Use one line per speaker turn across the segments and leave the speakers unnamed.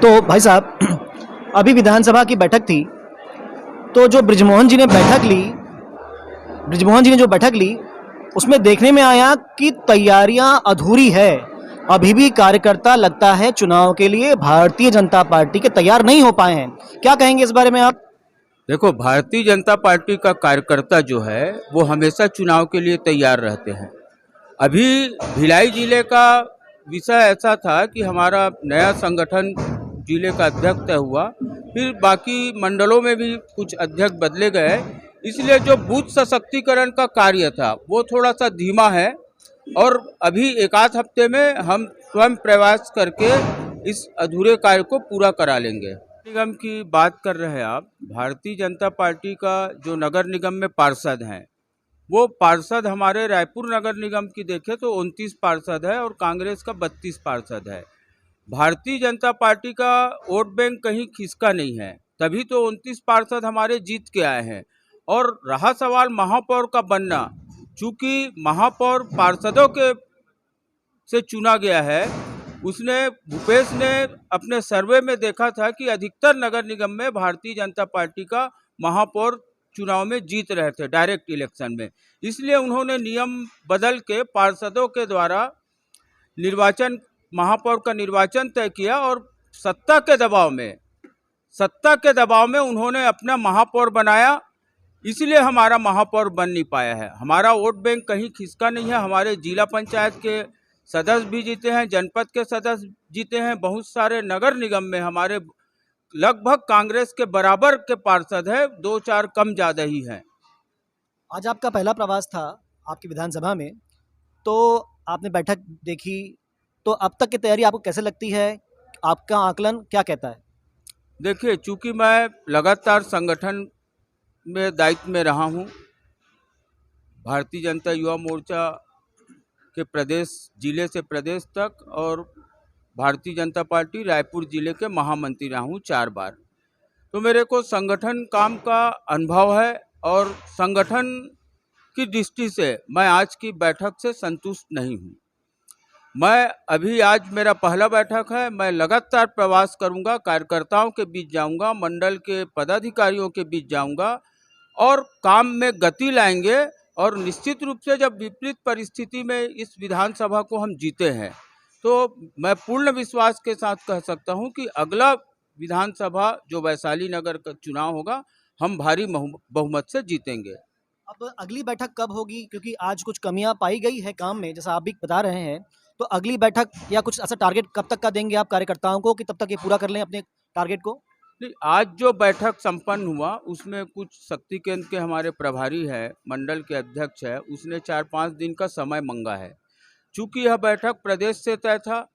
तो भाई साहब, अभी विधानसभा की बैठक थी। तो जो ब्रिजमोहन जी ने जो बैठक ली, उसमें देखने में आया कि तैयारियां अधूरी है। अभी भी कार्यकर्ता लगता है चुनाव के लिए भारतीय जनता पार्टी के तैयार नहीं हो पाए हैं। क्या कहेंगे इस बारे में आप?
देखो, भारतीय जनता पार्टी का कार्यकर्ता जो है वो हमेशा चुनाव के लिए तैयार रहते हैं। अभी भिलाई जिले का विषय ऐसा था कि हमारा नया संगठन जिले का अध्यक्ष तय हुआ, फिर बाकी मंडलों में भी कुछ अध्यक्ष बदले गए, इसलिए जो बूथ सशक्तिकरण का कार्य था वो थोड़ा सा धीमा है। और अभी एक आध हफ्ते में हम स्वयं प्रयास करके इस अधूरे कार्य को पूरा करा लेंगे। निगम की बात कर रहे हैं आप। भारतीय जनता पार्टी का जो नगर निगम में पार्षद हैं, वो पार्षद हमारे रायपुर नगर निगम की देखें तो 29 पार्षद है और कांग्रेस का 32 पार्षद है। भारतीय जनता पार्टी का वोट बैंक कहीं खिसका नहीं है, तभी तो 29 पार्षद हमारे जीत के आए हैं। और रहा सवाल महापौर का बनना, चूंकि महापौर पार्षदों के से चुना गया है, उसने भूपेश ने अपने सर्वे में देखा था कि अधिकतर नगर निगम में भारतीय जनता पार्टी का महापौर चुनाव में जीत रहे थे डायरेक्ट इलेक्शन में। इसलिए उन्होंने नियम बदल के पार्षदों के द्वारा निर्वाचन, महापौर का निर्वाचन तय किया और सत्ता के दबाव में उन्होंने अपना महापौर बनाया। इसलिए हमारा महापौर बन नहीं पाया है। हमारा वोट बैंक कहीं खिसका नहीं है। हमारे जिला पंचायत के सदस्य भी जीते हैं, जनपद के सदस्य जीते हैं, बहुत सारे नगर निगम में हमारे लगभग कांग्रेस के बराबर के पार्षद है, 2-4 कम ज़्यादा ही हैं।
आज आपका पहला प्रवास था आपकी विधानसभा में, तो आपने बैठक देखी। तो अब तक की तैयारी आपको कैसे लगती है? आपका आकलन क्या कहता है?
देखिए, चूंकि मैं लगातार संगठन में दायित्व में रहा हूँ, भारतीय जनता युवा मोर्चा के प्रदेश, जिले से प्रदेश तक, और भारतीय जनता पार्टी रायपुर जिले के महामंत्री रहा हूँ 4 बार, तो मेरे को संगठन काम का अनुभव है। और संगठन की दृष्टि से मैं आज की बैठक से संतुष्ट नहीं हूँ। आज मेरा पहला बैठक है। मैं लगातार प्रवास करूँगा, कार्यकर्ताओं के बीच जाऊँगा, मंडल के पदाधिकारियों के बीच जाऊँगा और काम में गति लाएंगे। और निश्चित रूप से जब विपरीत परिस्थिति में इस विधानसभा को हम जीते हैं, तो मैं पूर्ण विश्वास के साथ कह सकता हूं कि अगला विधानसभा जो वैशाली नगर का चुनाव होगा, हम भारी बहुमत से जीतेंगे।
अब अगली बैठक कब होगी? क्योंकि आज कुछ कमियां पाई गई है काम में, जैसा आप भी बता रहे हैं। तो अगली बैठक या कुछ ऐसा टारगेट कब तक का देंगे आप कार्यकर्ताओं को कि तब तक ये पूरा कर लें अपने टारगेट को?
नहीं, आज जो बैठक संपन्न हुआ उसमें कुछ शक्ति केंद्र के हमारे प्रभारी है, मंडल के अध्यक्ष है, उसने 4-5 दिन का समय मांगा है। चूंकि यह बैठक प्रदेश से तय था,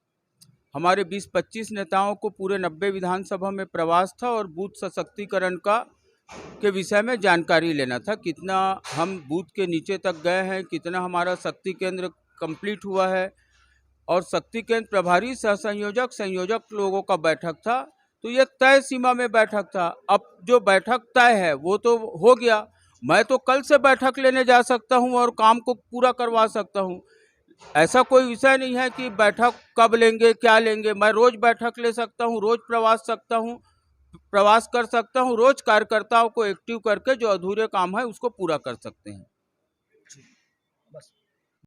हमारे 20-25 नेताओं को पूरे 90 विधानसभा में प्रवास था और बूथ सशक्तिकरण के विषय में जानकारी लेना था। कितना हम बूथ के नीचे तक गए हैं, कितना हमारा शक्ति केंद्र कंप्लीट हुआ है, और शक्ति केंद्र प्रभारी, सह संयोजक लोगों का बैठक था। तो ये तय सीमा में बैठक था। अब जो बैठक तय है वो तो हो गया। मैं तो कल से बैठक लेने जा सकता हूं और काम को पूरा करवा सकता हूं। ऐसा कोई विषय नहीं है कि बैठक कब लेंगे, क्या लेंगे। मैं रोज बैठक ले सकता हूं, रोज प्रवास कर सकता हूं, रोज कार्यकर्ताओं को एक्टिव करके जो अधूरे काम है उसको पूरा कर सकते हैं।